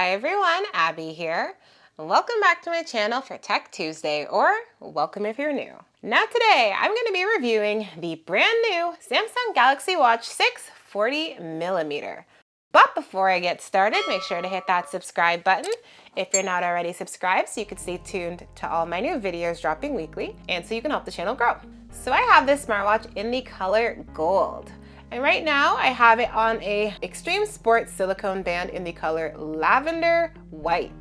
Hi everyone, Abby here. Welcome back to my channel for Tech Tuesday, or welcome if you're new. Now today, I'm going to be reviewing the brand new Samsung Galaxy Watch 6 40mm. But before I get started, make sure to hit that subscribe button if you're not already subscribed so you can stay tuned to all my new videos dropping weekly and so you can help the channel grow. So I have this smartwatch in the color gold. And right now I have it on a extreme sport silicone band in the color lavender white.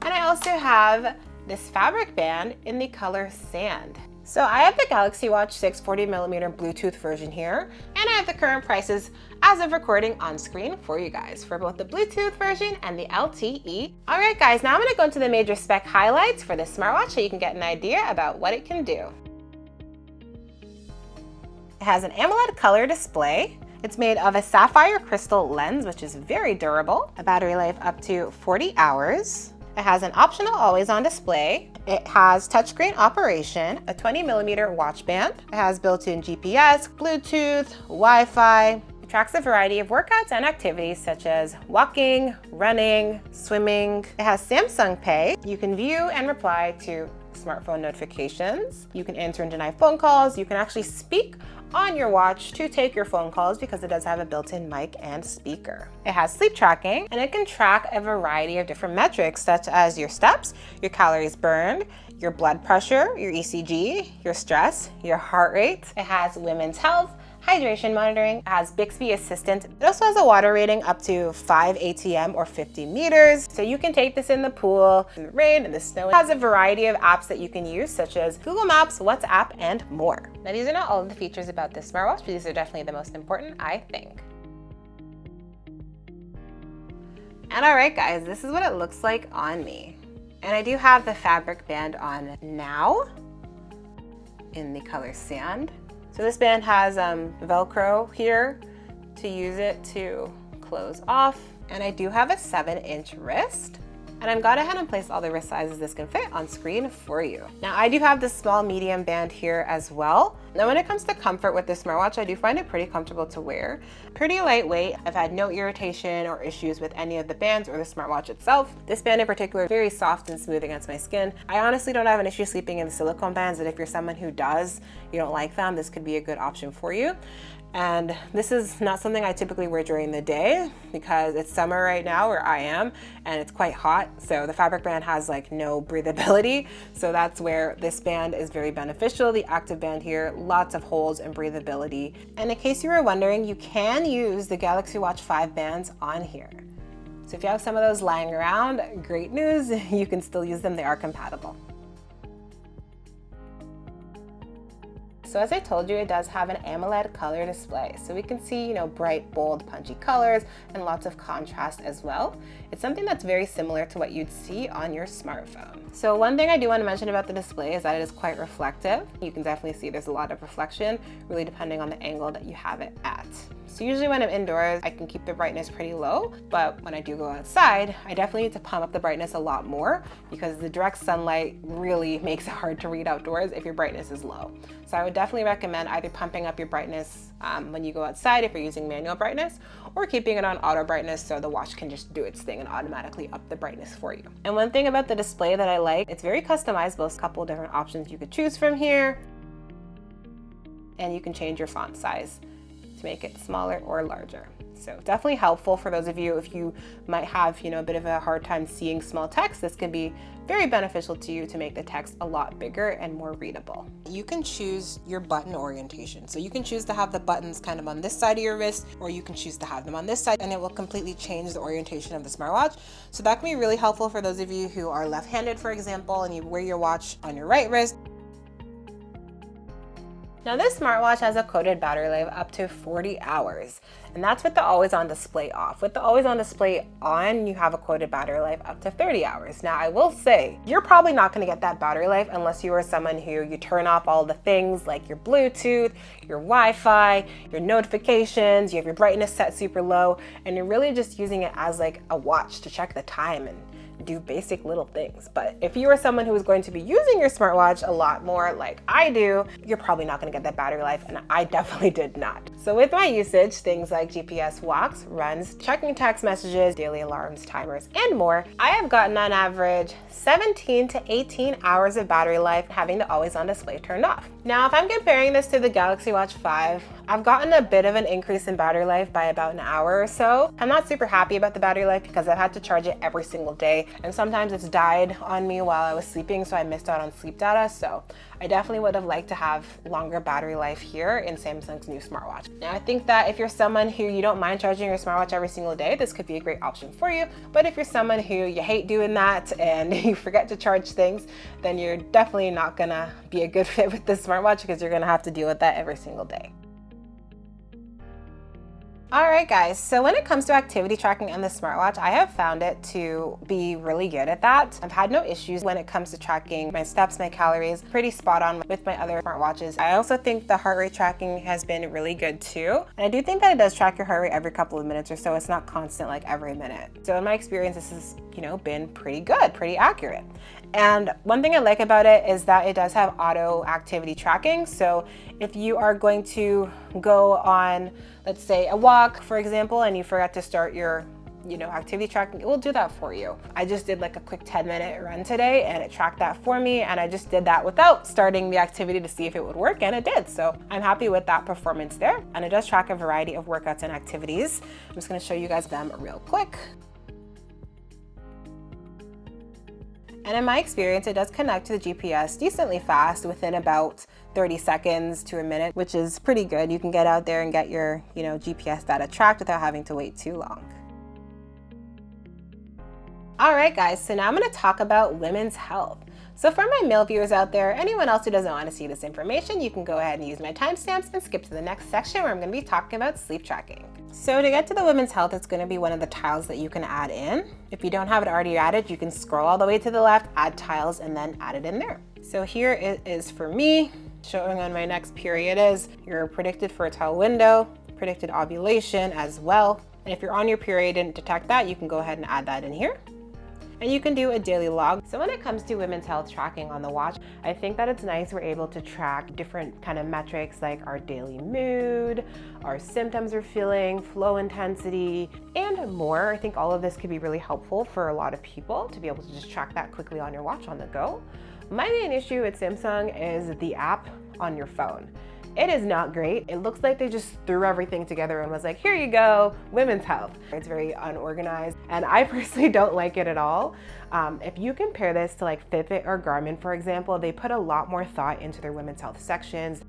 And I also have this fabric band in the color sand. So I have the Galaxy Watch 6 40mm Bluetooth version here, and I have the current prices as of recording on screen for you guys for both the Bluetooth version and the LTE. All right guys, now I'm gonna go into the major spec highlights for this smartwatch so you can get an idea about what it can do. It has an AMOLED color display. It's made of a sapphire crystal lens, which is very durable. A battery life up to 40 hours. It has an optional always-on display. It has touchscreen operation, a 20mm watch band. It has built-in GPS, Bluetooth, Wi-Fi. It tracks a variety of workouts and activities such as walking, running, swimming. It has Samsung Pay. You can view and reply to smartphone notifications. You can answer and deny phone calls. You can actually speak on your watch to take your phone calls because it does have a built-in mic and speaker. It has sleep tracking, and it can track a variety of different metrics such as your steps, your calories burned, your blood pressure, your ECG, your stress, your heart rate. It has women's health, hydration monitoring. It has Bixby Assistant. It also has a water rating up to 5 ATM or 50 meters. So you can take this in the pool, in the rain, in the snow. It has a variety of apps that you can use, such as Google Maps, WhatsApp, and more. Now these are not all of the features about this smartwatch, but these are definitely the most important, I think. And all right guys, this is what it looks like on me. And I do have the fabric band on now in the color sand. So this band has Velcro here to use it to close off. And I do have a 7-inch wrist. And I've gone ahead and placed all the wrist sizes this can fit on screen for you. Now I do have this small medium band here as well. Now when it comes to comfort with this smartwatch, I do find it pretty comfortable to wear. Pretty lightweight. I've had no irritation or issues with any of the bands or the smartwatch itself. This band in particular, very soft and smooth against my skin. I honestly don't have an issue sleeping in the silicone bands, and if you're someone who does, you don't like them, this could be a good option for you. And this is not something I typically wear during the day because it's summer right now where I am and it's quite hot. So the fabric band has like no breathability. So that's where this band is very beneficial. The active band here, lots of holes and breathability. And in case you were wondering, you can use the Galaxy Watch 5 bands on here. So if you have some of those lying around, great news, you can still use them. They are compatible. So as I told you, it does have an AMOLED color display. So we can see, bright, bold, punchy colors and lots of contrast as well. It's something that's very similar to what you'd see on your smartphone. So one thing I do want to mention about the display is that it is quite reflective. You can definitely see there's a lot of reflection, really depending on the angle that you have it at. So usually when I'm indoors, I can keep the brightness pretty low, but when I do go outside, I definitely need to pump up the brightness a lot more because the direct sunlight really makes it hard to read outdoors if your brightness is low. So I would definitely recommend either pumping up your brightness when you go outside if you're using manual brightness, or keeping it on auto brightness so the watch can just do its thing and automatically up the brightness for you. And one thing about the display that I like, it's very customizable. There's a couple of different options you could choose from here, and you can change your font size to make it smaller or larger. So definitely helpful for those of you if you might have, a bit of a hard time seeing small text. This can be very beneficial to you to make the text a lot bigger and more readable. You can choose your button orientation. So you can choose to have the buttons kind of on this side of your wrist, or you can choose to have them on this side, and it will completely change the orientation of the smartwatch. So that can be really helpful for those of you who are left-handed, for example, and you wear your watch on your right wrist. Now this smartwatch has a quoted battery life up to 40 hours, and that's with the always-on display off. With the always-on display on, you have a quoted battery life up to 30 hours. Now I will say, you're probably not gonna get that battery life unless you are someone who you turn off all the things like your Bluetooth, your Wi-Fi, your notifications, you have your brightness set super low, and you're really just using it as like a watch to check the time and do basic little things. But if you are someone who is going to be using your smartwatch a lot more like I do, you're probably not going to get that battery life, and I definitely did not. So with my usage, things like GPS walks, runs, checking text messages, daily alarms, timers, and more, I have gotten on average 17 to 18 hours of battery life having the always on display turned off. Now, if I'm comparing this to the Galaxy Watch 5, I've gotten a bit of an increase in battery life by about an hour or so. I'm not super happy about the battery life because I've had to charge it every single day, and sometimes it's died on me while I was sleeping, so I missed out on sleep data. So I definitely would have liked to have longer battery life here in Samsung's new smartwatch. Now, I think that if you're someone who you don't mind charging your smartwatch every single day, this could be a great option for you. But if you're someone who you hate doing that and you forget to charge things, then you're definitely not gonna be a good fit with this smartwatch because you're gonna have to deal with that every single day. Alright guys, so when it comes to activity tracking on the smartwatch, I have found it to be really good at that. I've had no issues when it comes to tracking my steps, my calories, pretty spot on with my other smartwatches. I also think the heart rate tracking has been really good too. And I do think that it does track your heart rate every couple of minutes or so. It's not constant like every minute. So in my experience, this has, been pretty good, pretty accurate. And one thing I like about it is that it does have auto activity tracking. So if you are going to go on, let's say a walk, for example, and you forgot to start your activity tracking, it will do that for you. I just did like a quick 10-minute run today and it tracked that for me, and I just did that without starting the activity to see if it would work, and it did. So I'm happy with that performance there. And it does track a variety of workouts and activities. I'm just gonna show you guys them real quick. And in my experience, it does connect to the GPS decently fast within about 30 seconds to a minute, which is pretty good. You can get out there and get your, GPS data tracked without having to wait too long. All right, guys, so now I'm gonna talk about women's health. So for my male viewers out there, anyone else who doesn't want to see this information, you can go ahead and use my timestamps and skip to the next section where I'm going to be talking about sleep tracking. So to get to the women's health, it's going to be one of the tiles that you can add in. If you don't have it already added, you can scroll all the way to the left, add tiles, and then add it in there. So here it is for me, showing on my next period is your predicted fertile window, predicted ovulation as well. And if you're on your period and detect that, you can go ahead and add that in here. And you can do a daily log. So when it comes to women's health tracking on the watch, I think that it's nice we're able to track different kind of metrics like our daily mood, our symptoms we're feeling, flow intensity, and more. I think all of this could be really helpful for a lot of people to be able to just track that quickly on your watch on the go. My main issue with Samsung is the app on your phone. It is not great. It looks like they just threw everything together and was like, here you go, women's health. It's very unorganized, and I personally don't like it at all. If you compare this to like Fitbit or Garmin, for example, they put a lot more thought into their women's health sections.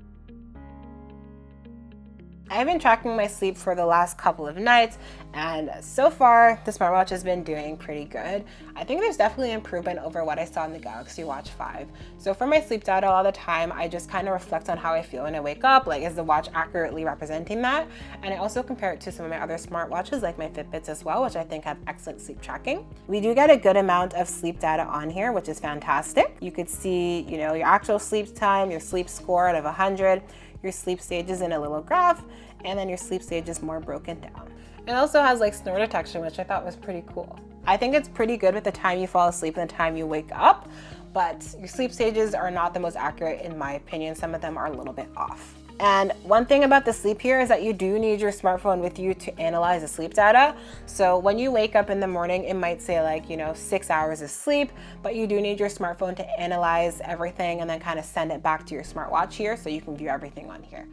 I've been tracking my sleep for the last couple of nights, and so far the smartwatch has been doing pretty good. I think there's definitely improvement over what I saw in the Galaxy Watch 5. So for my sleep data all the time, I just kind of reflect on how I feel when I wake up, like is the watch accurately representing that? And I also compare it to some of my other smartwatches like my Fitbits as well, which I think have excellent sleep tracking. We do get a good amount of sleep data on here, which is fantastic. You could see, your actual sleep time, your sleep score out of 100, your sleep stages in a little graph, and then your sleep stages more broken down. It also has like snore detection, which I thought was pretty cool. I think it's pretty good with the time you fall asleep and the time you wake up, but your sleep stages are not the most accurate in my opinion. Some of them are a little bit off. And one thing about the sleep here is that you do need your smartphone with you to analyze the sleep data. So when you wake up in the morning, it might say like, 6 hours of sleep, but you do need your smartphone to analyze everything and then kind of send it back to your smartwatch here so you can view everything on here.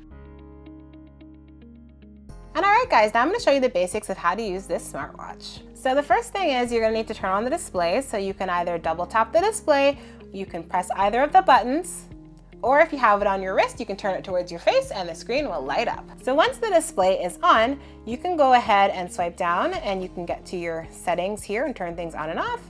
And all right guys, now I'm gonna show you the basics of how to use this smartwatch. So the first thing is you're gonna need to turn on the display. So you can either double tap the display, you can press either of the buttons, or if you have it on your wrist, you can turn it towards your face and the screen will light up. So once the display is on, you can go ahead and swipe down and you can get to your settings here and turn things on and off.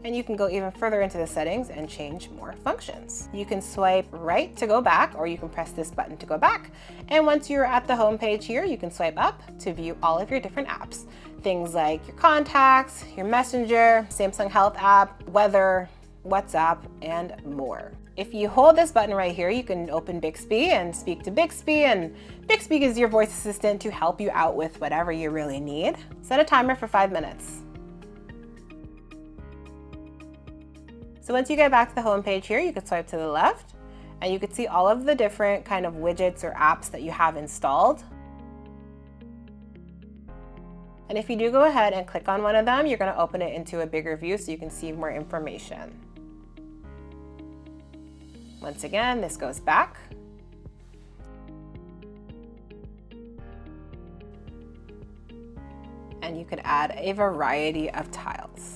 And you can go even further into the settings and change more functions. You can swipe right to go back, or you can press this button to go back. And once you're at the home page here, you can swipe up to view all of your different apps. Things like your contacts, your Messenger, Samsung Health app, weather, WhatsApp, and more. If you hold this button right here, you can open Bixby and speak to Bixby, and Bixby is your voice assistant to help you out with whatever you really need. Set a timer for 5 minutes. So once you get back to the home page here, you can swipe to the left and you can see all of the different kind of widgets or apps that you have installed. And if you do go ahead and click on one of them, you're going to open it into a bigger view so you can see more information. Once again, this goes back. And you could add a variety of tiles.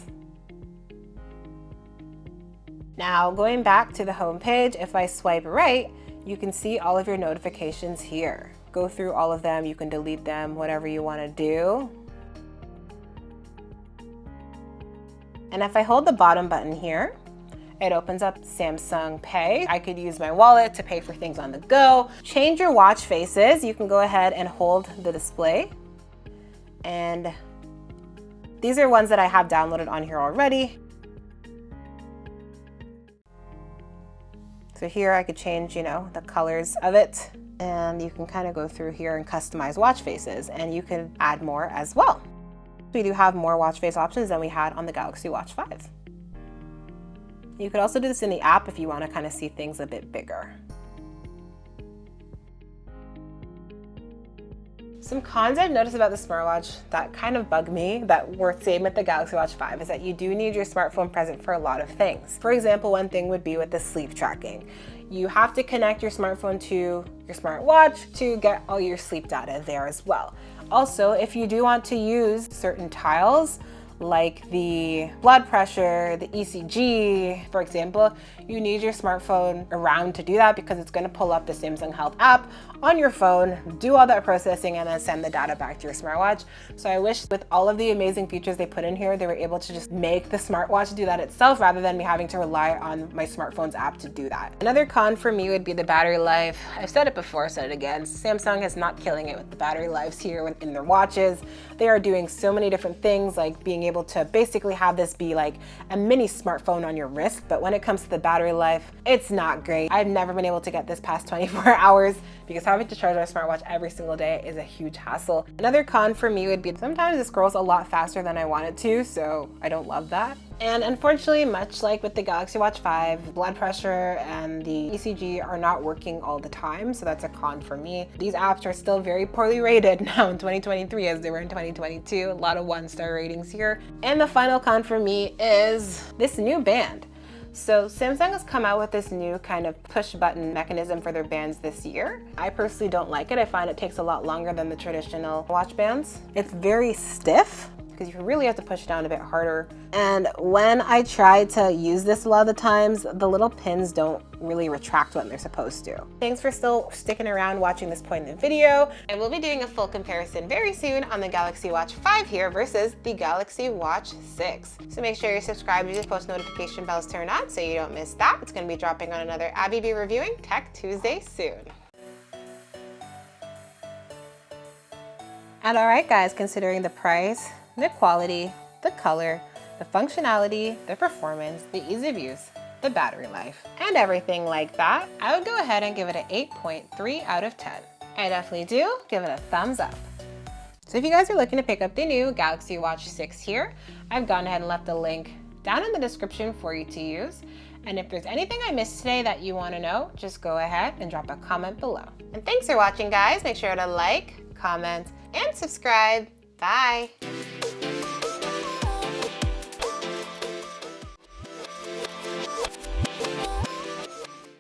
Now going back to the home page, if I swipe right, you can see all of your notifications here. Go through all of them, you can delete them, whatever you want to do. And if I hold the bottom button here, it opens up Samsung Pay. I could use my wallet to pay for things on the go. Change your watch faces. You can go ahead and hold the display. And these are ones that I have downloaded on here already. So here I could change, the colors of it. And you can kind of go through here and customize watch faces, and you can add more as well. We do have more watch face options than we had on the Galaxy Watch 5. You could also do this in the app if you want to kind of see things a bit bigger. Some cons I've noticed about the smartwatch that kind of bug me, that were same with the Galaxy Watch 5, is that you do need your smartphone present for a lot of things. For example, one thing would be with the sleep tracking. You have to connect your smartphone to your smartwatch to get all your sleep data there as well. Also, if you do want to use certain tiles, like the blood pressure, the ECG, for example, you need your smartphone around to do that because it's going to pull up the Samsung Health app on your phone, do all that processing, and then send the data back to your smartwatch. So I wish with all of the amazing features they put in here, they were able to just make the smartwatch do that itself rather than me having to rely on my smartphone's app to do that. Another con for me would be the battery life. I've said it before, said it again. Samsung is not killing it with the battery lives here in their watches. They are doing so many different things, like being able to basically have this be like a mini smartphone on your wrist, but when it comes to the battery life, it's not great. I've never been able to get this past 24 hours because having to charge my smartwatch every single day is a huge hassle. Another con for me would be sometimes it scrolls a lot faster than I want it to, so I don't love that. And unfortunately, much like with the Galaxy Watch 5, blood pressure and the ECG are not working all the time, so that's a con for me. These apps are still very poorly rated now in 2023 as they were in 2022. A lot of 1-star ratings here. And the final con for me is this new band. So Samsung has come out with this new kind of push button mechanism for their bands this year. I personally don't like it. I find it takes a lot longer than the traditional watch bands. It's very stiff because you really have to push down a bit harder. And when I try to use this a lot of the times, the little pins don't really retract when they're supposed to. Thanks for still sticking around watching this point in the video. I will be doing a full comparison very soon on the Galaxy Watch 5 here versus the Galaxy Watch 6. So make sure you're subscribed to the post notification bells turned on so you don't miss that. It's going to be dropping on another AbbyBReviewing Tech Tuesday soon. And alright guys, considering the price, the quality, the color, the functionality, the performance, the ease of use, the battery life, and everything like that, I would go ahead and give it an 8.3 out of 10. I definitely do give it a thumbs up. So if you guys are looking to pick up the new Galaxy Watch 6 here, I've gone ahead and left a link down in the description for you to use. And if there's anything I missed today that you want to know, just go ahead and drop a comment below. And thanks for watching guys. Make sure to like, comment, and subscribe. Bye.